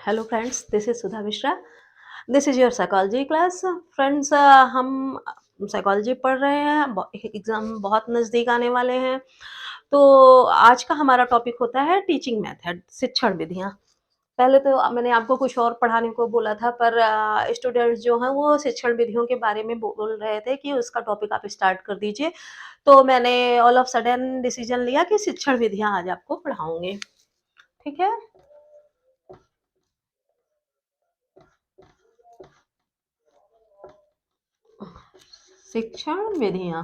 Hello friends, this is Sudha Mishra. This is your psychology class. Friends, हम psychology पढ़ रहे हैं। एग्जाम बहुत नज़दीक आने वाले हैं। तो आज का हमारा टॉपिक होता है टीचिंग मेथड, शिक्षण विधियाँ। पहले तो मैंने आपको कुछ और पढ़ाने को बोला था, पर स्टूडेंट्स जो हैं वो शिक्षण विधियों के बारे में बोल रहे थे कि उसका टॉपिक आप स्टार्ट कर दीजिए। तो मैंने ऑल ऑफ सडन डिसीजन लिया कि शिक्षण विधियाँ आज आपको पढ़ाऊंगी। ठीक है। शिक्षण विधियाँ।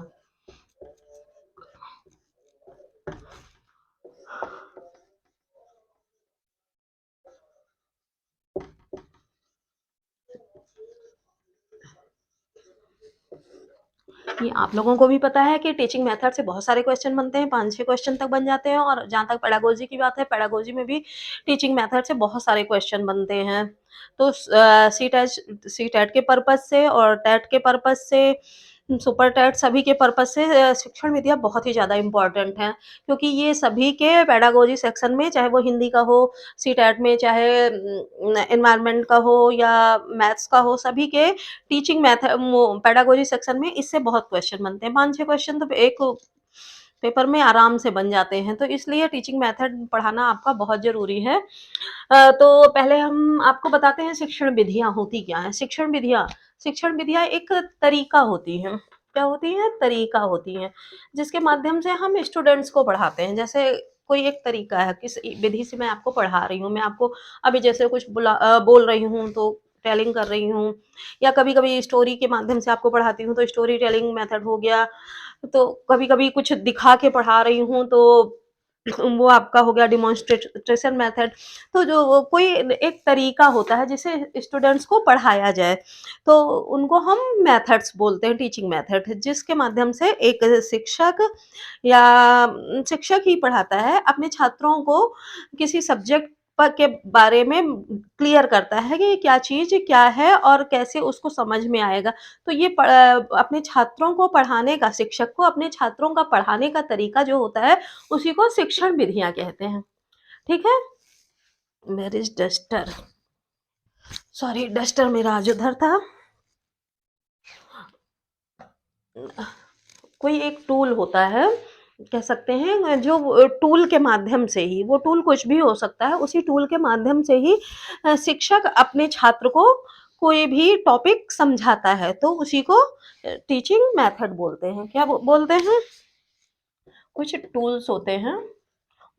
ये आप लोगों को भी पता है कि टीचिंग मेथड से बहुत सारे क्वेश्चन बनते हैं, 5-6 क्वेश्चन तक बन जाते हैं। और जहाँ तक पेडागोजी की बात है, पेडागोजी में भी टीचिंग मेथड से बहुत सारे क्वेश्चन बनते हैं। तो सी टेट के पर्पज़ से और टेट के पर्पज़ से, सुपर टेट, सभी के पर्पज़ से शिक्षण विधियाँ बहुत ही ज़्यादा इम्पोर्टेंट हैं। क्योंकि ये सभी के पेडागोजी सेक्शन में, चाहे वो हिंदी का हो, सी-टेट में चाहे एनवायरनमेंट का हो या मैथ्स का हो, सभी के टीचिंग मेथड पेडागोजी सेक्शन में इससे बहुत क्वेश्चन बनते हैं। 5-6 क्वेश्चन तो एक पेपर में आराम से बन जाते हैं। तो इसलिए टीचिंग मेथड पढ़ाना आपका बहुत ज़रूरी है। तो पहले हम आपको बताते हैं शिक्षण विधियाँ होती क्या हैं। शिक्षण विधियाँ एक तरीका होती हैं। क्या होती हैं? तरीका होती हैं, जिसके माध्यम से हम स्टूडेंट्स को पढ़ाते हैं। जैसे कोई एक तरीका है, किस विधि से मैं आपको पढ़ा रही हूँ। मैं आपको अभी जैसे कुछ बोल रही हूँ तो टेलिंग कर रही हूँ, या कभी-कभी स्टोरी के माध्यम से आपको पढ़ाती हूँ तो स्टोरी टेलिंग मेथड हो गया। तो कभी-कभी कुछ दिखा के पढ़ा रही हूँ तो वो आपका हो गया डेमोंस्ट्रेशन मेथड। तो जो वो कोई एक तरीका होता है जिससे स्टूडेंट्स को पढ़ाया जाए, तो उनको हम मेथड्स बोलते हैं, टीचिंग मेथड, जिसके माध्यम से एक शिक्षक या शिक्षक ही पढ़ाता है, अपने छात्रों को किसी सब्जेक्ट के बारे में क्लियर करता है कि ये क्या चीज़ क्या है और कैसे उसको समझ में आएगा। तो ये अपने छात्रों को पढ़ाने का, शिक्षक को अपने छात्रों का पढ़ाने का तरीका जो होता है, उसी को शिक्षण विधियाँ कहते हैं। ठीक है? Where is duster? Sorry, duster मेरा आज उधर था। कोई एक टूल होता है, कह सकते हैं, जो टूल के माध्यम से ही, वो टूल कुछ भी हो सकता है, उसी टूल के माध्यम से ही शिक्षक अपने छात्र को कोई भी टॉपिक समझाता है, तो उसी को टीचिंग मेथड बोलते हैं। क्या बोलते हैं? कुछ टूल्स होते हैं,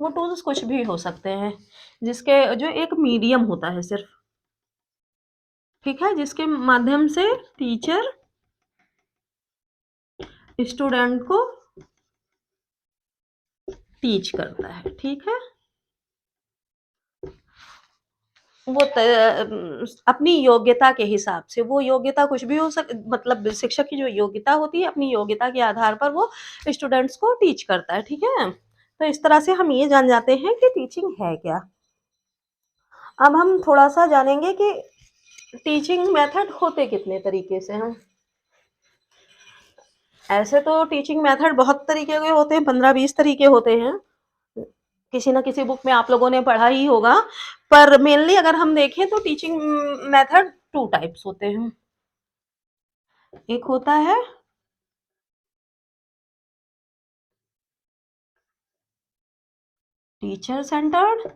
वो टूल्स कुछ भी हो सकते हैं, जिसके जो एक मीडियम होता है सिर्फ, ठीक है, जिसके माध्यम से टीचर स्टूडेंट को टीच करता है। ठीक है। वो अपनी योग्यता के हिसाब से, वो योग्यता कुछ भी हो मतलब शिक्षक की जो योग्यता होती है, अपनी योग्यता के आधार पर वो स्टूडेंट्स को टीच करता है। ठीक है। तो इस तरह से हम ये जान जाते हैं कि टीचिंग है क्या। अब हम थोड़ा सा जानेंगे कि टीचिंग मेथड होते कितने तरीके से हैं। ऐसे तो टीचिंग मेथड बहुत तरीके के होते हैं, 15-20 तरीके होते हैं। किसी न किसी बुक में आप लोगों ने पढ़ा ही होगा। पर मेनली अगर हम देखें तो टीचिंग मेथड 2 टाइप्स होते हैं। एक होता है टीचर सेंटर्ड,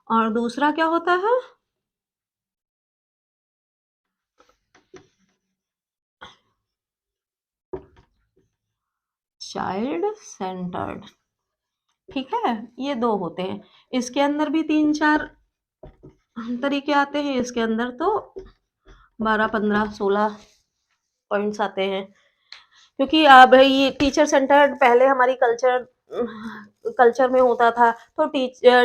और दूसरा क्या होता है? Child centred. ठीक है, ये 2 होते हैं। इसके अंदर भी 3-4 तरीके आते हैं। इसके अंदर तो 12, 15, 16 पॉइंट्स आते हैं। क्योंकि भई ये टीचर सेंटर्ड पहले हमारी कल्चर में होता था, तो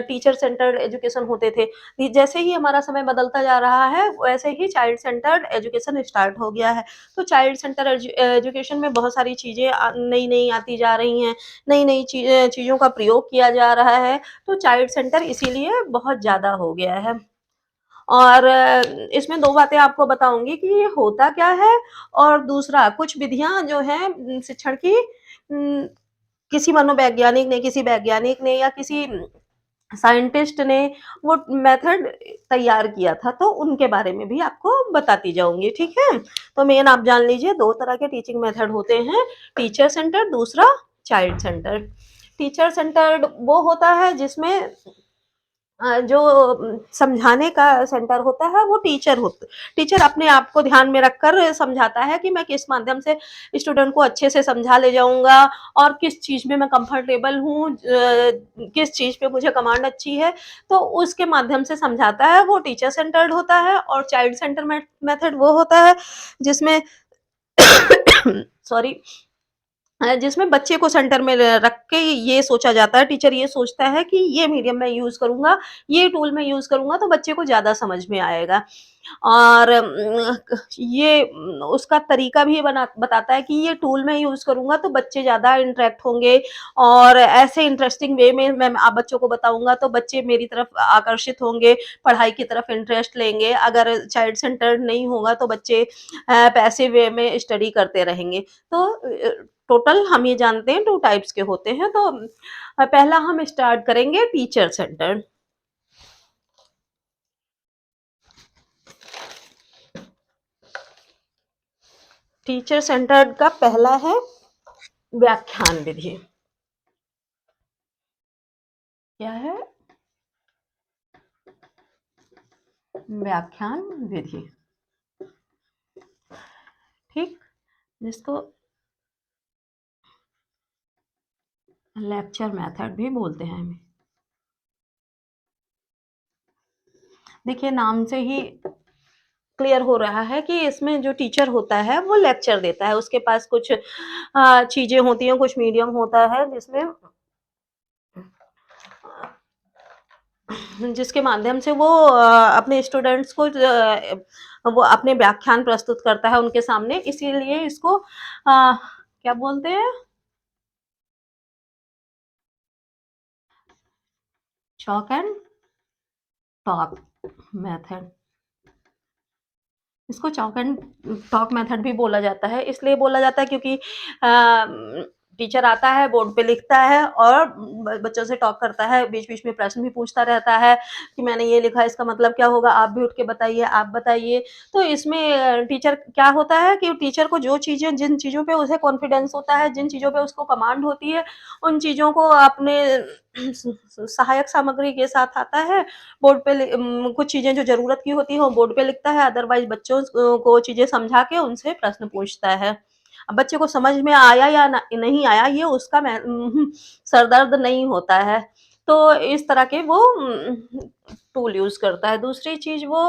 टीचर सेंटर्ड एजुकेशन होते थे। जैसे ही हमारा समय बदलता जा रहा है, वैसे ही चाइल्ड सेंटर्ड एजुकेशन स्टार्ट हो गया है। तो चाइल्ड सेंटर एजुकेशन में बहुत सारी चीज़ें नई-नई आती जा रही हैं, नई-नई चीज़ों का प्रयोग किया जा रहा है, तो चाइल्ड सेंटर इसीलिए बहुत ज़्यादा हो गया है। और इसमें 2 बातें आपको बताऊँगी कि ये होता क्या है, और दूसरा कुछ विधियाँ जो हैं शिक्षण की, किसी मनोवैज्ञानिक ने, किसी वैज्ञानिक ने, या किसी साइंटिस्ट ने वो मेथड तैयार किया था, तो उनके बारे में भी आपको बताती जाऊँगी, ठीक है? तो मेन आप जान लीजिए 2 तरह के टीचिंग मेथड होते हैं, टीचर सेंटर्ड, दूसरा चाइल्ड सेंटर्ड। टीचर सेंटर्ड वो होता है जिसमें जो समझाने का सेंटर होता है वो टीचर अपने आप को ध्यान में रखकर समझाता है कि मैं किस माध्यम से स्टूडेंट को अच्छे से समझा ले जाऊँगा और किस चीज़ में मैं कंफर्टेबल हूँ, किस चीज़ पे मुझे कमांड अच्छी है, तो उसके माध्यम से समझाता है, वो टीचर सेंटर्ड होता है। और चाइल्ड सेंटर मेथड वो होता है जिसमें सॉरी जिसमें बच्चे को सेंटर में रख के ये सोचा जाता है, टीचर ये सोचता है कि ये मीडियम मैं यूज़ करूँगा, ये टूल मैं यूज़ करूँगा तो बच्चे को ज़्यादा समझ में आएगा। और उसका तरीका भी बताता है कि ये टूल मैं यूज़ करूँगा तो बच्चे ज़्यादा इंटरैक्ट होंगे और ऐसे इंटरेस्टिंग वे में मैं आप बच्चों को बताऊँगा तो बच्चे मेरी तरफ आकर्षित होंगे, पढ़ाई की तरफ इंटरेस्ट लेंगे। अगर चाइल्ड सेंटर्ड नहीं होगा तो बच्चे पैसिव वे में स्टडी करते रहेंगे। तो टोटल हम ये जानते हैं 2 टाइप्स के होते हैं, तो पहला हम स्टार्ट करेंगे टीचर सेंटर्ड। टीचर सेंटर्ड का पहला है व्याख्यान विधि। क्या है? व्याख्यान विधि, ठीक? जिसको लेक्चर मेथड भी बोलते हैं हम। देखिए नाम से ही क्लियर हो रहा है कि इसमें जो टीचर होता है वो लेक्चर देता है। उसके पास कुछ चीज़ें होती हैं, कुछ मीडियम होता है जिसके माध्यम से वो अपने स्टूडेंट्स को वो अपने व्याख्यान प्रस्तुत करता है उनके सामने, इसीलिए इसको क्या बोलते हैं? Chalk and talk method. इसको चॉक एंड टॉक मेथड भी बोला जाता है, इसलिए बोला जाता है क्योंकि टीचर आता है, बोर्ड पे लिखता है और बच्चों से टॉक करता है, बीच-बीच में प्रश्न भी पूछता रहता है कि मैंने ये लिखा है, इसका मतलब क्या होगा? आप भी उठ के बताइए, आप बताइए। तो इसमें टीचर क्या होता है कि टीचर को जिन चीज़ों पे उसे कॉन्फिडेंस होता है, जिन चीज़ों पे उसको कमांड होती है, उन चीज़ों को अपने सहायक सामग्री के साथ आता है, बोर्ड पे कुछ चीज़ें जो ज़रूरत की होती हैं वो बोर्ड पे लिखता है, अदरवाइज़ बच्चों को चीज़ें समझा के उनसे प्रश्न पूछता है। अब बच्चे को समझ में आया या नहीं आया ये उसका सरदर्द नहीं होता है। तो इस तरह के वो टूल यूज़ करता है। दूसरी चीज़ वो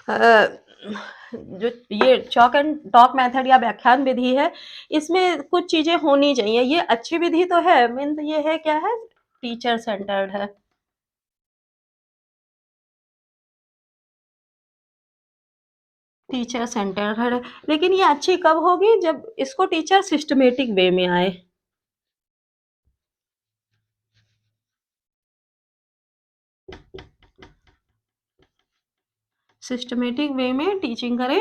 अ, जो ये चॉक एंड टॉक मेथड या व्याख्यान विधि है, इसमें कुछ चीज़ें होनी चाहिए। ये अच्छी विधि तो है, मेन तो ये है क्या है टीचर सेंटर्ड है। टीचर सेंटर्ड है, लेकिन ये अच्छी कब होगी जब इसको टीचर सिस्टमैटिक वे में आए। सिस्टमैटिक वे में टीचिंग करे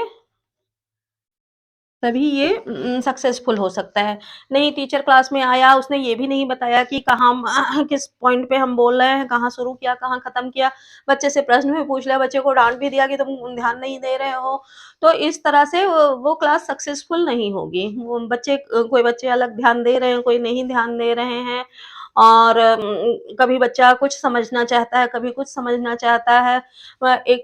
तभी ये सक्सेसफुल हो सकता है। नहीं टीचर क्लास में आया, उसने ये भी नहीं बताया कि कहाँ किस पॉइंट पे हम बोल रहे हैं, कहाँ शुरू किया, कहाँ खत्म किया। बच्चे से प्रश्न भी पूछ लिया, बच्चे को डाँट भी दिया कि तुम ध्यान नहीं दे रहे हो। तो इस तरह से वो क्लास सक्सेसफुल नहीं होगी। वो कोई बच्चे अलग ध्यान दे रहे हैं, कोई नहीं ध्यान दे रहे हैं और कभी बच्चा कुछ समझना चाहता है, कभी कुछ समझना चाहता है। एक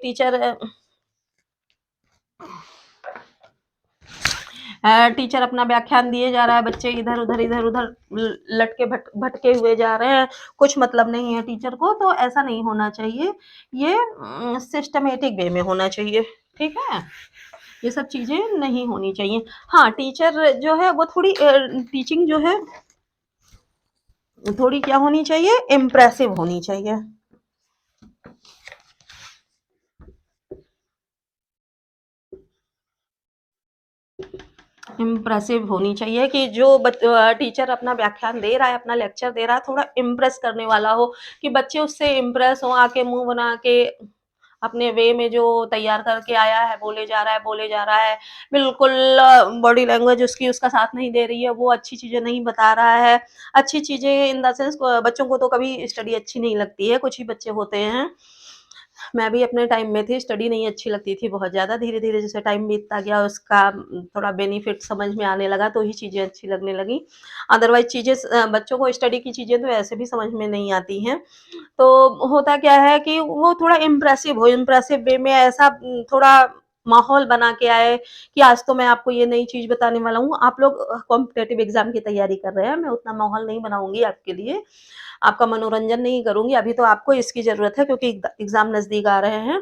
टीचर अपना व्याख्यान दिए जा रहा है, बच्चे इधर-उधर लटके भटके हुए जा रहे हैं, कुछ मतलब नहीं है टीचर को, तो ऐसा नहीं होना चाहिए। ये सिस्टमैटिक वे में होना चाहिए, ठीक है? ये सब चीज़ें नहीं होनी चाहिए। हाँ, टीचर जो है वो टीचिंग जो है थोड़ी क्या होनी चाहिए, इम्प्रेसिव होनी चाहिए। इम्प्रेसिव होनी चाहिए कि जो टीचर अपना व्याख्यान दे रहा है, अपना लेक्चर दे रहा है, थोड़ा इम्प्रेस करने वाला हो कि बच्चे उससे इम्प्रेस हों, आके मुँह बना के अपने वे में जो तैयार करके आया है, बोले जा रहा है, बोले जा रहा है, बिल्कुल बॉडी लैंग्वेज उसकी उसका साथ नहीं दे रही है, वो अच्छी चीज़ें नहीं बता रहा है। अच्छी चीज़ें इन द सेंस बच्चों को तो कभी स्टडी अच्छी नहीं लगती है, कुछ ही बच्चे होते हैं। मैं भी अपने टाइम में थी, स्टडी नहीं अच्छी लगती थी बहुत ज़्यादा, धीरे-धीरे जैसे टाइम बीतता गया उसका थोड़ा बेनिफिट समझ में आने लगा तो ही चीज़ें अच्छी लगने लगी। अदरवाइज़ चीज़ें बच्चों को स्टडी की चीज़ें तो ऐसे भी समझ में नहीं आती हैं। तो होता क्या है कि वो थोड़ा इम्प्रेसिव वे में ऐसा थोड़ा माहौल बना के आए कि आज तो मैं आपको ये नई चीज़ बताने वाला हूँ। आप लोग कॉम्पिटिटिव एग्ज़ाम की तैयारी कर रहे हैं, मैं उतना माहौल नहीं बनाऊँगी आपके लिए, आपका मनोरंजन नहीं करूँगी, अभी तो आपको इसकी ज़रूरत है क्योंकि एग्ज़ाम नज़दीक आ रहे हैं।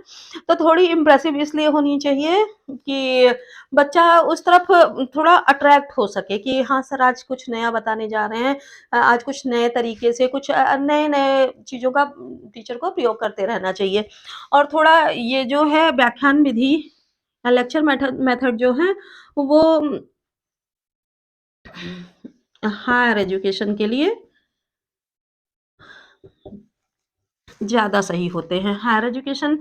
तो थोड़ी इम्प्रेसिव इसलिए होनी चाहिए कि बच्चा उस तरफ थोड़ा अट्रैक्ट हो सके कि हाँ सर आज कुछ नया बताने जा रहे हैं। आज कुछ नए तरीके से कुछ नए-नए चीज़ों का टीचर को प्रयोग करते रहना चाहिए। और थोड़ा ये जो है व्याख्यान विधि लेक्चर मेथड जो है वो हायर एजुकेशन के लिए ज़्यादा सही होते हैं। हायर एजुकेशन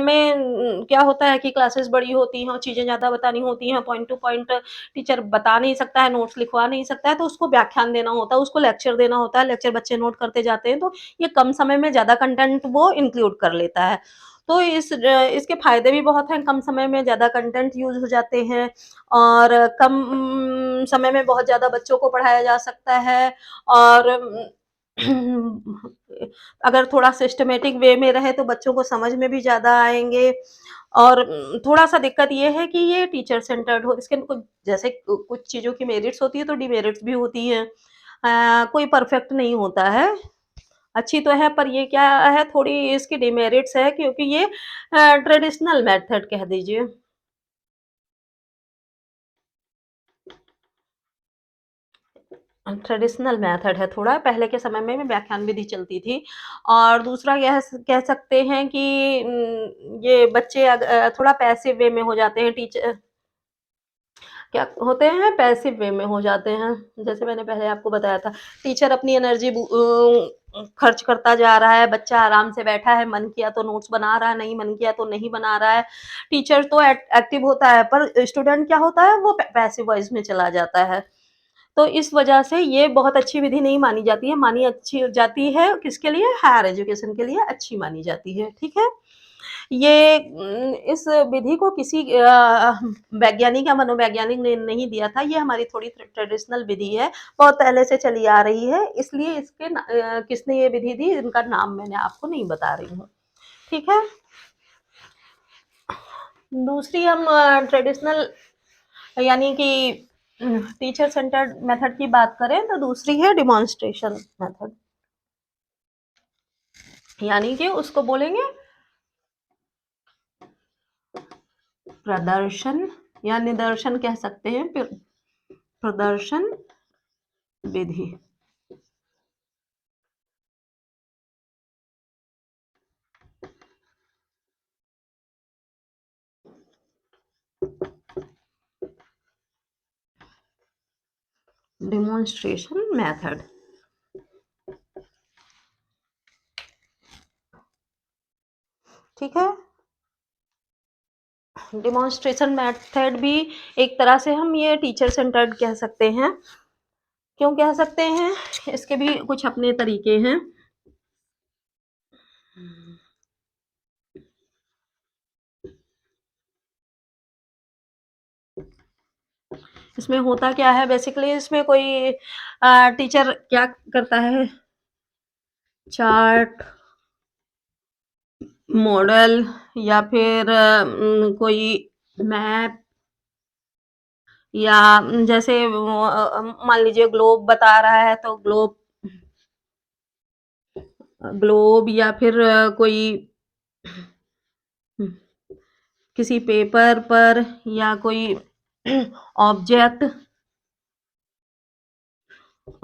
में क्या होता है कि क्लासेस बड़ी होती हैं और चीज़ें ज़्यादा बतानी होती हैं, पॉइंट टू पॉइंट टीचर बता नहीं सकता है, नोट्स लिखवा नहीं सकता है, तो उसको व्याख्यान देना होता है, उसको लेक्चर देना होता है, लेक्चर बच्चे नोट करते जाते हैं, तो ये कम समय में ज़्यादा कंटेंट वो इंक्लूड कर लेता है। तो इसके फ़ायदे भी बहुत हैं, कम समय में ज़्यादा कंटेंट यूज़ हो जाते हैं और कम समय में बहुत ज़्यादा बच्चों को पढ़ाया जा सकता है और अगर थोड़ा सिस्टमैटिक वे में रहे तो बच्चों को समझ में भी ज़्यादा आएँगे और थोड़ा-सा दिक्कत ये है कि ये टीचर सेंटर्ड हो इसके कुछ जैसे कुछ चीज़ों की मेरिट्स होती है तो डिमेरिट्स भी होती हैं। कोई परफेक्ट नहीं होता है, अच्छी तो है पर ये क्या है थोड़ी इसकी डिमेरिट्स है क्योंकि ये ट्रेडिशनल मेथड कह दीजिए। ट्रेडिशनल मेथड है थोड़ा, पहले के समय में व्याख्यान विधि चलती थी और दूसरा कह सकते हैं कि ये बच्चे थोड़ा पैसिव वे में हो जाते हैं क्या होते हैं पैसिव वे में हो जाते हैं। जैसे मैंने पहले आपको बताया था, टीचर अपनी एनर्जी खर्च करता जा रहा है, बच्चा आराम से बैठा है, मन किया तो नोट्स बना रहा है, नहीं मन किया तो नहीं बना रहा है। टीचर तो एक्टिव होता है पर स्टूडेंट क्या होता है वो पैसिव वॉइस में चला जाता है। तो इस वजह से ये बहुत अच्छी विधि नहीं मानी जाती है, मानी अच्छी जाती है किसके लिए? हायर एजुकेशन के लिए अच्छी मानी जाती है, ठीक है? ये इस विधि को किसी वैज्ञानिक या मनोवैज्ञानिक ने नहीं दिया था, ये हमारी थोड़ी ट्रेडिशनल विधि है, बहुत पहले से चली आ रही है, इसलिए किसने ये विधि दी, इनका नाम मैंने आपको नहीं बता रही हूँ, ठीक है? दूसरी हम ट्रेडिशनल यानी कि टीचर सेंटर्ड मेथड की बात करें तो दूसरी है डेमोंस्ट्रेशन मेथड यानी कि उसको बोलेंगे प्रदर्शन या निदर्शन कह सकते हैं प्रदर्शन विधि। डेमोंस्ट्रेशन मेथड ठीक है। डेमोंस्ट्रेशन मेथड भी एक तरह से हम ये टीचर सेंटर्ड कह सकते हैं। क्यों कह सकते हैं? इसके भी कुछ अपने तरीके हैं। इसमें होता क्या है बेसिकली इसमें कोई टीचर क्या करता है चार्ट मॉडल या फिर कोई मैप या जैसे मान लीजिए ग्लोब बता रहा है तो ग्लोब या फिर कोई किसी पेपर पर या कोई ऑब्जेक्ट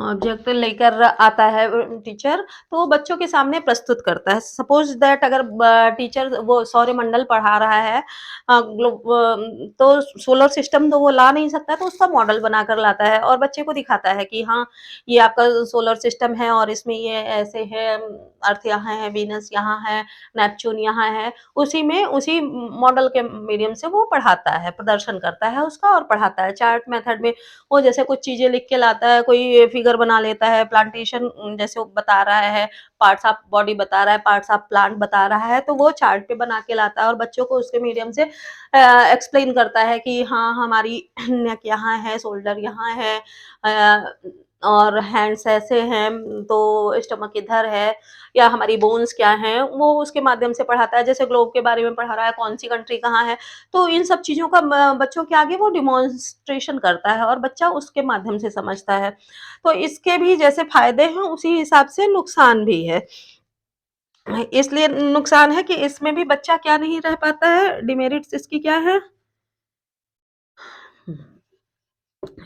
ऑब्जेक्ट लेकर आता है टीचर, तो वो बच्चों के सामने प्रस्तुत करता है। सपोज़ दैट अगर टीचर वो सौरमंडल पढ़ा रहा है, तो सोलर सिस्टम तो वो ला नहीं सकता, तो उसका मॉडल बनाकर लाता है और बच्चे को दिखाता है कि हाँ, ये आपका सोलर सिस्टम है और इसमें ये ऐसे है, अर्थ यहाँ है, वीनस यहाँ है, नेपच्यून यहाँ है। उसी में उसी मॉडल के मीडियम से वो पढ़ाता है, प्रदर्शन करता है उसका और पढ़ाता है। चार्ट मेथड में वो जैसे कुछ चीज़ें लिख के लाता है, कोई फिगर बना लेता है, प्लांटेशन जैसे वो बता रहा है, पार्ट्स ऑफ बॉडी बता रहा है, पार्ट्स ऑफ प्लांट बता रहा है, तो वो चार्ट पे बना के लाता है और बच्चों को उसके मीडियम से एक्सप्लेन करता है कि हाँ, हमारी नेक यहाँ है, शोल्डर यहाँ है, और हैंड्स ऐसे हैं, तो स्टमक इधर है, या हमारी बोन्स क्या हैं, वो उसके माध्यम से पढ़ाता है। जैसे ग्लोब के बारे में पढ़ा रहा है, कौन-सी कंट्री कहाँ है, तो इन सब चीज़ों का बच्चों के आगे वो डेमोंस्ट्रेशन करता है और बच्चा उसके माध्यम से समझता है। तो इसके भी जैसे फ़ायदे हैं, उसी हिसाब से नुकसान भी है। इसलिए नुकसान है कि इसमें भी बच्चा क्या नहीं रह पाता है, डिमेरिट्स इसकी क्या है?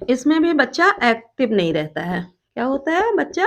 इसमें भी बच्चा एक्टिव नहीं रहता है। क्या होता है? बच्चा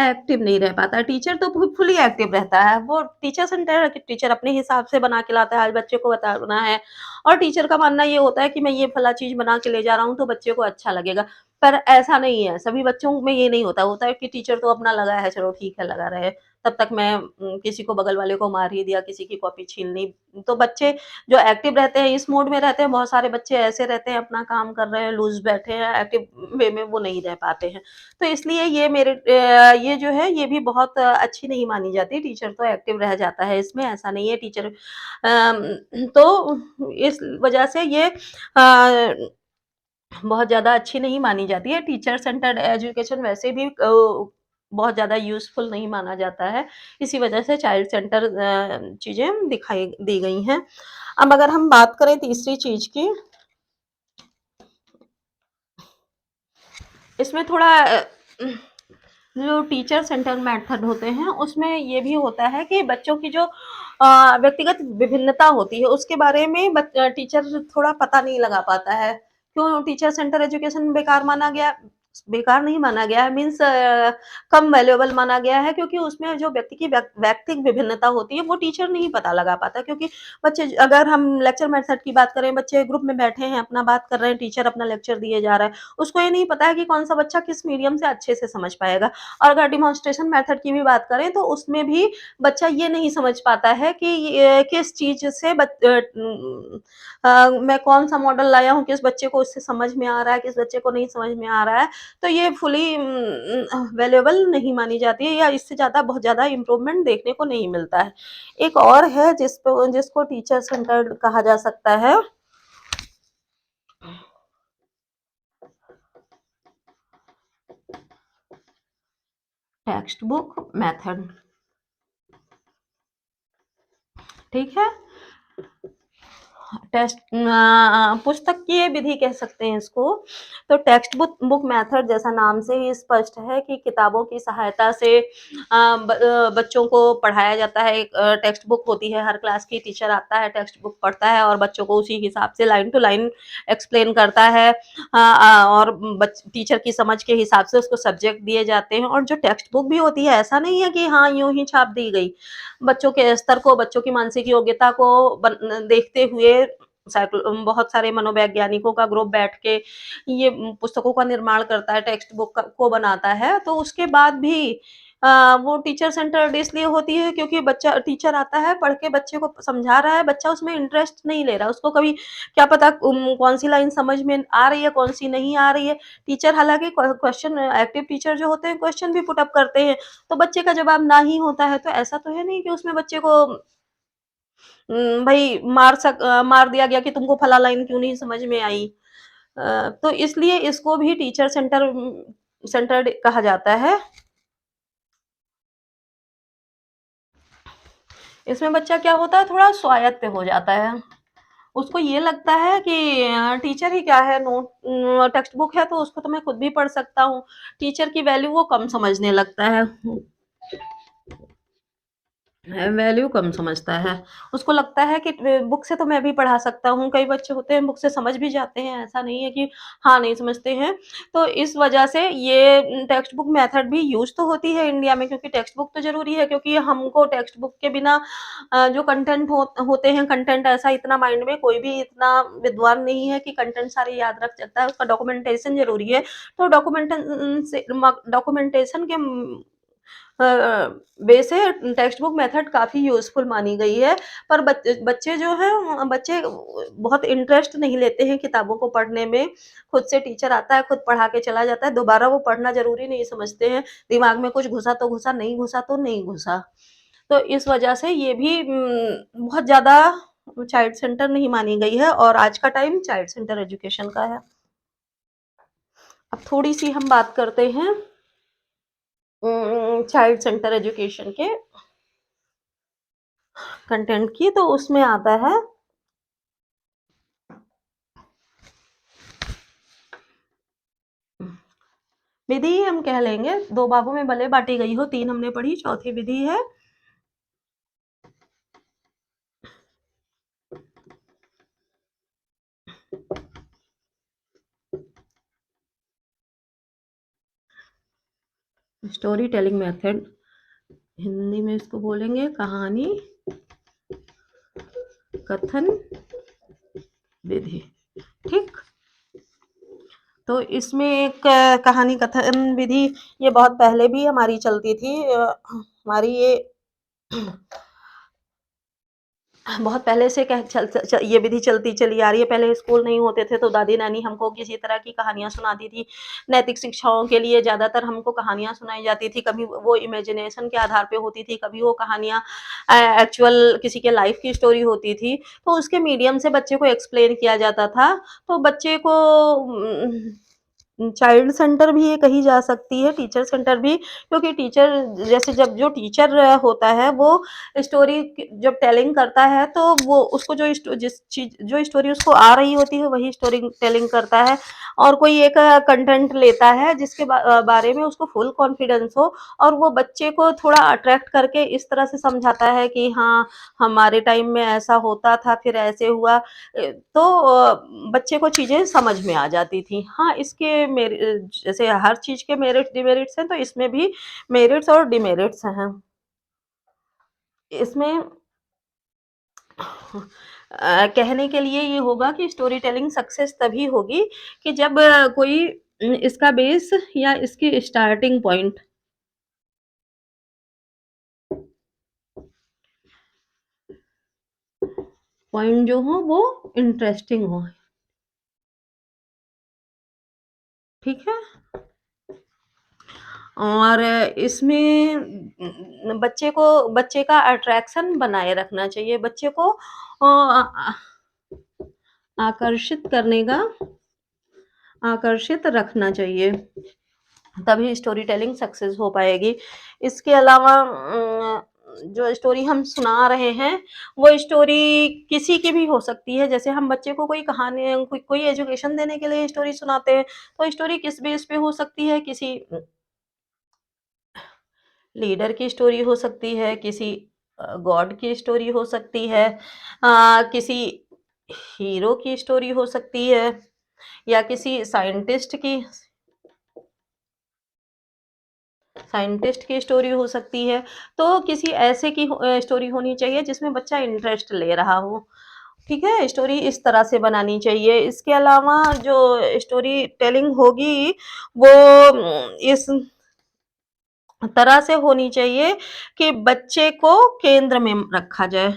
एक्टिव नहीं रह पाता है। टीचर तो फुली एक्टिव रहता है। वो टीचर सेंटर है कि टीचर अपने हिसाब से बना के लाता है, आज बच्चे को बताना है और टीचर का मानना ये होता है कि मैं ये फला चीज़ बना के ले जा रहा हूँ तो बच्चे को अच्छा लगेगा। पर ऐसा नहीं है, सभी बच्चों में ये नहीं होता। होता है कि टीचर तो अपना लगा है, चलो ठीक है लगा रहे, तब तक मैं किसी को बगल वाले को मार ही दिया, किसी की कॉपी छीन ली। तो बच्चे जो एक्टिव रहते हैं, इस मोड में रहते हैं, बहुत सारे बच्चे ऐसे रहते हैं, अपना काम कर रहे हैं, लूज़ बैठे हैं, एक्टिव वे में वो नहीं रह पाते हैं। तो इसलिए ये जो है ये भी बहुत अच्छी नहीं मानी जाती, टीचर तो एक्टिव रह जाता है इसमें, ऐसा नहीं है टीचर तो इस वजह से ये बहुत ज़्यादा अच्छी नहीं मानी जाती है। टीचर सेंटर्ड एजुकेशन वैसे भी बहुत ज़्यादा यूज़फुल नहीं माना जाता है। इसी वजह से चाइल्ड सेंटर चीज़ें दिखाई दी गई हैं। अब अगर हम बात करें तीसरी चीज़ की, इसमें थोड़ा जो टीचर सेंटर मेथड होते हैं, उसमें ये भी होता है कि बच्चों की जो व्यक्तिगत विभिन्नता होती है, उसके बारे में टीचर थोड़ा पता नहीं लगा पाता है। क्यों टीचर सेंटर एजुकेशन बेकार माना गया? बेकार नहीं माना गया है, मीन्स कम वैल्यूएबल माना गया है, क्योंकि उसमें जो व्यक्ति की व्यक्तिक विभिन्नता होती है, वो टीचर नहीं पता लगा पाता, क्योंकि बच्चे अगर हम लेक्चर मेथड की बात करें, बच्चे ग्रुप में बैठे हैं, अपना बात कर रहे हैं, टीचर अपना लेक्चर दिए जा रहा है, उसको ये नहीं पता है कि कौन-सा बच्चा किस मीडियम से अच्छे से समझ पाएगा। और अगर डेमोंस्ट्रेशन मेथड की भी बात करें, तो उसमें भी बच्चा ये नहीं समझ पाता है कि ये किस चीज़ से मैं कौन-सा मॉडल लाया हूँ, किस बच्चे को उससे समझ में आ रहा है, किस बच्चे को नहीं समझ में आ रहा है। तो ये फुली वैल्यूएबल नहीं मानी जाती है, या इससे ज़्यादा बहुत ज़्यादा इम्प्रूवमेंट देखने को नहीं मिलता है। एक और है जिसको टीचर सेंटर्ड कहा जा सकता है, टेक्स्ट बुक मेथड, ठीक है? पुस्तकीय विधि कह सकते हैं इसको। तो टेक्स्ट बुक मेथड जैसा नाम से ही स्पष्ट है कि किताबों की सहायता से बच्चों को पढ़ाया जाता है। एक टेक्स्ट बुक होती है, हर क्लास की टीचर आता है, टेक्स्ट बुक पढ़ता है और बच्चों को उसी हिसाब से लाइन टू लाइन एक्सप्लेन करता है। और टीचर की समझ के हिसाब से उसको सब्जेक्ट दिए जाते हैं, और जो टेक्स्ट बुक भी होती है, ऐसा नहीं है कि हाँ, यूँ ही छाप दी गई। बच्चों के स्तर को, बच्चों की मानसिक योग्यता को देखते हुए बहुत सारे मनोवैज्ञानिकों का ग्रुप बैठ के ये पुस्तकों का निर्माण करता है, टेक्स्ट बुक को बनाता है। तो उसके बाद भी वो टीचर सेंटर्ड इसलिए होती है क्योंकि बच्चा टीचर आता है, पढ़ के बच्चे को समझा रहा है, बच्चा उसमें इंटरेस्ट नहीं ले रहा, उसको कभी क्या पता कौन सी लाइन समझ में आ रही है, कौन सी नहीं आ रही है। टीचर हालांकि क्वेश्चन, एक्टिव टीचर जो होते हैं क्वेश्चन भी पुट अप करते हैं, तो बच्चे का जवाब ना ही होता है, तो ऐसा तो है नहीं कि उसमें बच्चे को भई मार दिया गया कि तुमको फला लाइन क्यों नहीं समझ में आई। तो इसलिए इसको भी टीचर सेंटर्ड कहा जाता है। इसमें बच्चा क्या होता है, थोड़ा स्वायत्त हो जाता है। उसको ये लगता है कि टीचर ही क्या है, टेक्स्ट बुक है तो उसको तो मैं खुद भी पढ़ सकता हूँ। टीचर की वैल्यू वो कम समझने लगता है। वैल्यू कम समझता है। उसको लगता है कि बुक से तो मैं भी पढ़ा सकता हूँ, कई बच्चे होते हैं बुक से समझ भी जाते हैं, ऐसा नहीं है कि हाँ, नहीं समझते हैं। तो इस वजह से ये टेक्स्ट बुक मेथड भी यूज़ तो होती है इंडिया में, क्योंकि टेक्स्ट बुक तो ज़रूरी है, क्योंकि हमको टेक्स्ट बुक के बिना जो कंटेंट होते हैं, कंटेंट ऐसा इतना माइंड में कोई भी इतना विद्वान नहीं है कि कंटेंट सारे याद रख सकता है, उसका डॉक्यूमेंटेशन ज़रूरी है। तो डॉक्यूमेंटेशन के अ, वे से टेक्स्ट बुक मेथड काफ़ी यूज़फुल मानी गई है, पर बच्चे जो हैं बच्चे बहुत इंटरेस्ट नहीं लेते हैं किताबों को पढ़ने में। खुद से टीचर आता है, खुद पढ़ा के चला जाता है, दोबारा वो पढ़ना ज़रूरी नहीं समझते हैं। दिमाग में कुछ घुसा तो घुसा, नहीं घुसा तो नहीं घुसा। तो इस वजह से ये भी बहुत ज़्यादा चाइल्ड सेंटर नहीं मानी गई है, और आज का टाइम चाइल्ड सेंटर एजुकेशन का है। अब थोड़ी-सी हम बात करते हैं चाइल्ड सेंटर एजुकेशन के कंटेंट की, तो उसमें आता है विधि ही हम कह लेंगे, 2 भागों में भले बाँटी गई हो, 3 हमने पढ़ी, चौथी विधि है स्टोरी टेलिंग मेथड। हिंदी में इसको बोलेंगे कहानी कथन विधि, ठीक? तो इसमें एक कहानी कथन विधि, ये बहुत पहले भी हमारी चलती थी। हमारी ये बहुत पहले से कह चल च ये विधि चलती चली आ रही है। पहले स्कूल नहीं होते थे, तो दादी-नानी हमको किसी तरह की कहानियाँ सुनाती थी। नैतिक शिक्षाओं के लिए ज़्यादातर हमको कहानियाँ सुनाई जाती थी। कभी वो इमेजिनेशन के आधार पे होती थी, कभी वो कहानियाँ एक्चुअल किसी के लाइफ़ की स्टोरी होती थी। तो उसके मीडियम से बच्चे को एक्सप्लेन किया जाता था। तो बच्चे को चाइल्ड सेंटर भी ये कही जा सकती है, टीचर सेंटर भी, क्योंकि टीचर जैसे जब जो टीचर होता है वो स्टोरी जब टेलिंग करता है, तो वो उसको जिस चीज जो स्टोरी उसको आ रही होती है वही स्टोरी टेलिंग करता है, और कोई एक कंटेंट लेता है जिसके बारे में उसको फुल कॉन्फिडेंस हो, और वो बच्चे को थोड़ा अट्रैक्ट करके इस तरह से समझाता है कि हाँ, हमारे टाइम में ऐसा होता था, फिर ऐसे हुआ। तो बच्चे को चीज़ें समझ में आ जाती थी। हाँ, इसके जैसे हर चीज़ के मेरिट डिमेरिट्स हैं, तो इसमें भी मेरिट्स और डिमेरिट्स हैं। इसमें कहने के लिए ये होगा कि स्टोरी टेलिंग सक्सेस तभी होगी कि जब कोई इसका बेस या इसकी स्टार्टिंग पॉइंट जो हो वो इंटरेस्टिंग हो, ठीक है? और इसमें बच्चे का अट्रैक्शन बनाए रखना चाहिए, बच्चे को आकर्षित करने का आकर्षित रखना चाहिए, तभी स्टोरी टेलिंग सक्सेस हो पाएगी। इसके अलावा जो स्टोरी हम सुना रहे हैं, वो स्टोरी किसी की भी हो सकती है। जैसे हम बच्चे को कोई कहानी कोई एजुकेशन देने के लिए स्टोरी सुनाते हैं, तो स्टोरी किस बेस पे हो सकती है, किसी लीडर की स्टोरी हो सकती है, किसी गॉड की स्टोरी हो सकती है, किसी हीरो की स्टोरी हो सकती है, या किसी साइंटिस्ट की स्टोरी हो सकती है। तो किसी ऐसे की स्टोरी होनी चाहिए जिसमें बच्चा इंटरेस्ट ले रहा हो, ठीक है? स्टोरी इस तरह से बनानी चाहिए। इसके अलावा जो स्टोरी टेलिंग होगी, वो इस तरह से होनी चाहिए कि बच्चे को केंद्र में रखा जाए।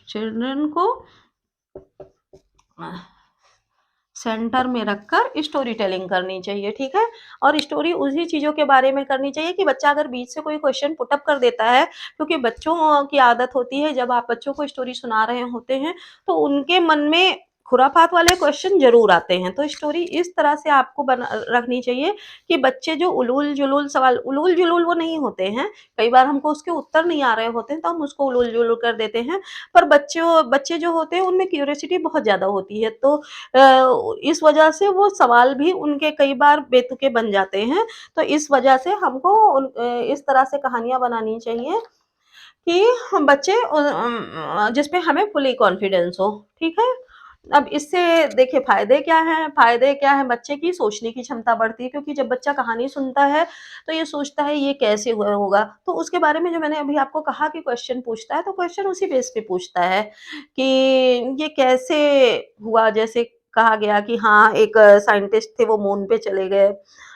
चिल्ड्रन को सेंटर में रखकर स्टोरी टेलिंग करनी चाहिए, ठीक है? और स्टोरी उसी चीज़ों के बारे में करनी चाहिए कि बच्चा अगर बीच से कोई क्वेश्चन पुट अप कर देता है, क्योंकि बच्चों की आदत होती है, जब आप बच्चों को स्टोरी सुना रहे होते हैं, तो उनके मन में खुरापात वाले क्वेश्चन ज़रूर आते हैं। तो स्टोरी इस तरह से आपको बना रखनी चाहिए कि बच्चे जो उलूल-जुलूल सवाल उलूल-जुलूल वो नहीं होते हैं, कई बार हमको उसके उत्तर नहीं आ रहे होते हैं, तो हम उसको उलूल-जुलूल कर देते हैं। पर बच्चे जो होते हैं उनमें क्यूरियोसिटी बहुत ज़्यादा होती है, तो इस वजह से वो सवाल भी उनके कई बार बेतुके बन जाते हैं। तो इस वजह से हमको इस तरह से कहानियाँ बनानी चाहिए कि हम बच्चे जिसपे हमें फुली कॉन्फिडेंस हो, ठीक है? अब इससे देखिए फ़ायदे क्या हैं, बच्चे की सोचने की क्षमता बढ़ती है, क्योंकि जब बच्चा कहानी सुनता है, तो ये सोचता है ये कैसे हुआ होगा? तो उसके बारे में जो मैंने अभी आपको कहा कि क्वेश्चन पूछता है, तो क्वेश्चन उसी बेस पे पूछता है कि ये कैसे हुआ? जैसे कहा गया कि हाँ, एक साइंटिस्ट थे वो मून पे चले गए,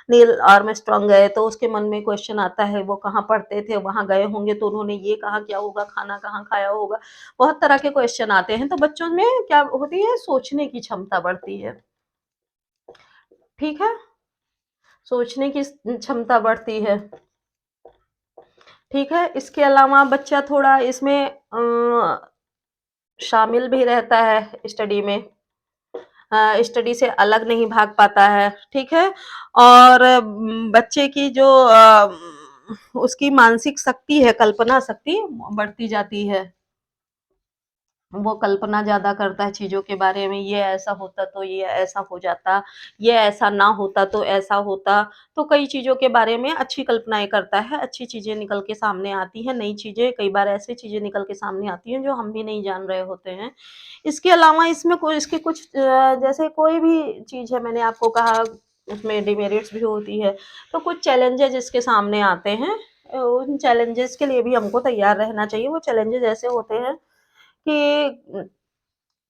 नील आर्मस्ट्रांग गए, तो उसके मन में क्वेश्चन आता है वो कहाँ पढ़ते थे, वहाँ गए होंगे तो उन्होंने ये कहाँ किया होगा, खाना कहाँ खाया होगा। बहुत तरह के क्वेश्चन आते हैं, तो बच्चों में क्या होती है, सोचने की क्षमता बढ़ती है, ठीक है? सोचने की क्षमता बढ़ती है, ठीक है? इसके अलावा बच्चा थोड़ा इसमें शामिल भी रहता है स्टडी में, स्टडी से अलग नहीं भाग पाता है, ठीक है? और बच्चे की जो उसकी मानसिक शक्ति है, कल्पना शक्ति बढ़ती जाती है। वो कल्पना ज़्यादा करता है चीज़ों के बारे में, ये ऐसा होता तो ये ऐसा हो जाता, ये ऐसा ना होता तो ऐसा होता। तो कई चीज़ों के बारे में अच्छी कल्पनाएँ करता है, अच्छी चीज़ें निकल के सामने आती हैं, नई चीज़ें कई बार ऐसी चीज़ें निकल के सामने आती हैं जो हम भी नहीं जान रहे होते हैं। इसके अलावा इसमें कोई इसके कुछ जैसे कोई भी चीज़ है, मैंने आपको कहा उसमें डिमेरिट्स भी होती है, तो कुछ चैलेंजेज़ इसके सामने आते हैं। उन चैलेंजेज़ के लिए भी हमको तैयार रहना चाहिए। वो चैलेंजेज़ ऐसे होते हैं कि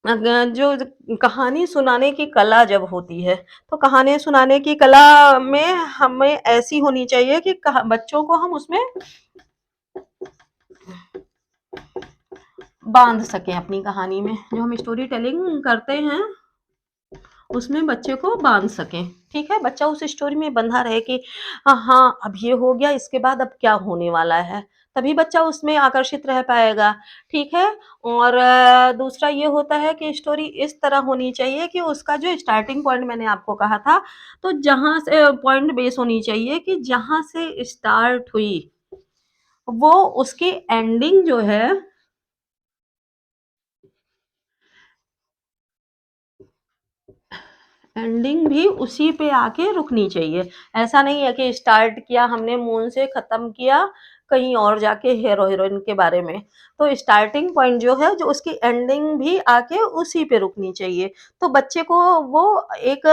जो कहानी सुनाने की कला जब होती है, तो कहानी सुनाने की कला में हमें ऐसी होनी चाहिए कि बच्चों को हम उसमें बांध सकें अपनी कहानी में। जो हम स्टोरी टेलिंग करते हैं उसमें बच्चे को बांध सकें, ठीक है? बच्चा उस स्टोरी में बंधा रहे कि हाँ, अब ये हो गया, इसके बाद अब क्या होने वाला है? तभी बच्चा उसमें आकर्षित रह पाएगा, ठीक है? और दूसरा ये होता है कि स्टोरी इस तरह होनी चाहिए कि उसका जो स्टार्टिंग पॉइंट मैंने आपको कहा था, तो जहाँ से पॉइंट बेस होनी चाहिए कि जहाँ से स्टार्ट हुई, वो उसकी एंडिंग जो है एंडिंग भी उसी पे आके रुकनी चाहिए। ऐसा नहीं है कि स्टार्ट किया हमने मून से ख़त्म किया कहीं और जाके हीरो हीरोइन के बारे में। तो स्टार्टिंग पॉइंट जो है, जो उसकी एंडिंग भी आके उसी पे रुकनी चाहिए। तो बच्चे को वो एक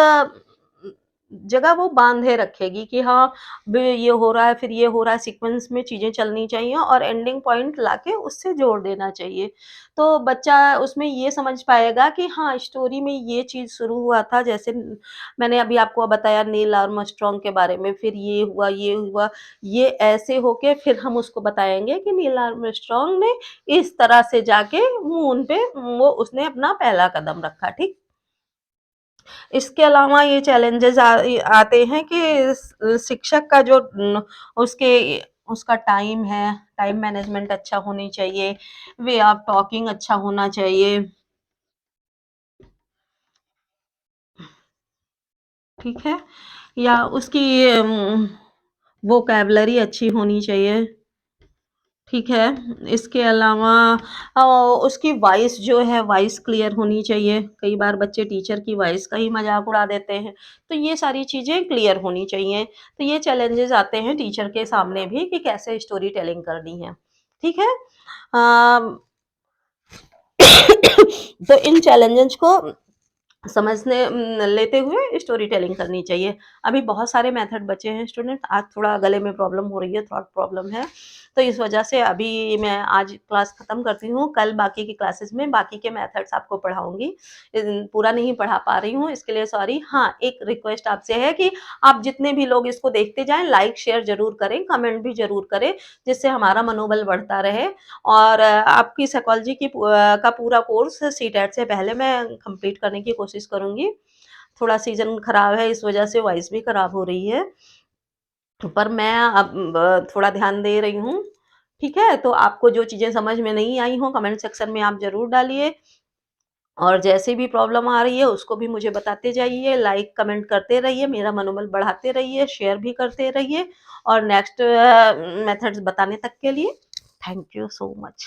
जगह वो बाँधे रखेगी कि हाँ, ब ये हो रहा है, फिर ये हो रहा है, सीक्वेंस में चीज़ें चलनी चाहिए और एंडिंग पॉइंट लाके उससे जोड़ देना चाहिए। तो बच्चा उसमें ये समझ पाएगा कि हाँ, स्टोरी में ये चीज़ शुरू हुआ था, जैसे मैंने अभी आपको बताया नील आर्मस्ट्रांग के बारे में, फिर ये हुआ, ये ऐसे होके फिर हम उसको बताएँगे कि नील आर्मस्ट्रांग ने इस तरह से जाके मून पे वो उसने अपना पहला कदम रखा, ठीक? इसके अलावा ये चैलेंजेज़ आते हैं कि शिक्षक का जो उसके उसका टाइम है, टाइम मैनेजमेंट अच्छा होनी चाहिए, वे ऑफ टॉकिंग अच्छा होना चाहिए, ठीक है? या उसकी वोकैब्युलरी अच्छी होनी चाहिए, ठीक है? इसके अलावा अ, उसकी वॉइस जो है वॉइस क्लियर होनी चाहिए। कई बार बच्चे टीचर की वॉइस का ही मज़ाक उड़ा देते हैं, तो ये सारी चीज़ें क्लियर होनी चाहिए। तो ये चैलेंजेज़ आते हैं टीचर के सामने भी कि कैसे स्टोरी टेलिंग करनी है, ठीक है? अ, तो इन चैलेंजेज़ को लेते हुए स्टोरी टेलिंग करनी चाहिए। अभी बहुत सारे मेथड बचे हैं स्टूडेंट, आज थोड़ा गले में प्रॉब्लम हो रही है, थ्रोट प्रॉब्लम है, तो इस वजह से अभी मैं आज क्लास खत्म करती हूँ, कल बाकी की क्लासेस में बाकी के मेथड्स आपको पढ़ाऊँगी। पूरा नहीं पढ़ा पा रही हूँ, इसके लिए सॉरी। हाँ, एक रिक्वेस्ट आपसे है कि आप जितने भी लोग इसको देखते जाएँ, लाइक, शेयर ज़रूर करें, कमेंट भी ज़रूर करें, जिससे हमारा मनोबल बढ़ता रहे और आपकी साइकोलॉजी का पूरा कोर्स सीटेट से पहले मैं कंप्लीट करने की कोशिश करूँगी। थोड़ा सीज़न खराब है, इस वजह से वॉइस भी खराब हो रही है, पर मैं अब थोड़ा ध्यान दे रही हूँ, ठीक है? तो आपको जो चीज़ें समझ में नहीं आई हों, कमेंट सेक्शन में आप ज़रूर डालिए और जैसे भी प्रॉब्लम आ रही है उसको भी मुझे बताते जाइए, लाइक कमेंट करते रहिए, मेरा मनोबल बढ़ाते रहिए, शेयर भी करते रहिए और नेक्स्ट मेथड्स बताने तक के लिए थैंक यू सो मच।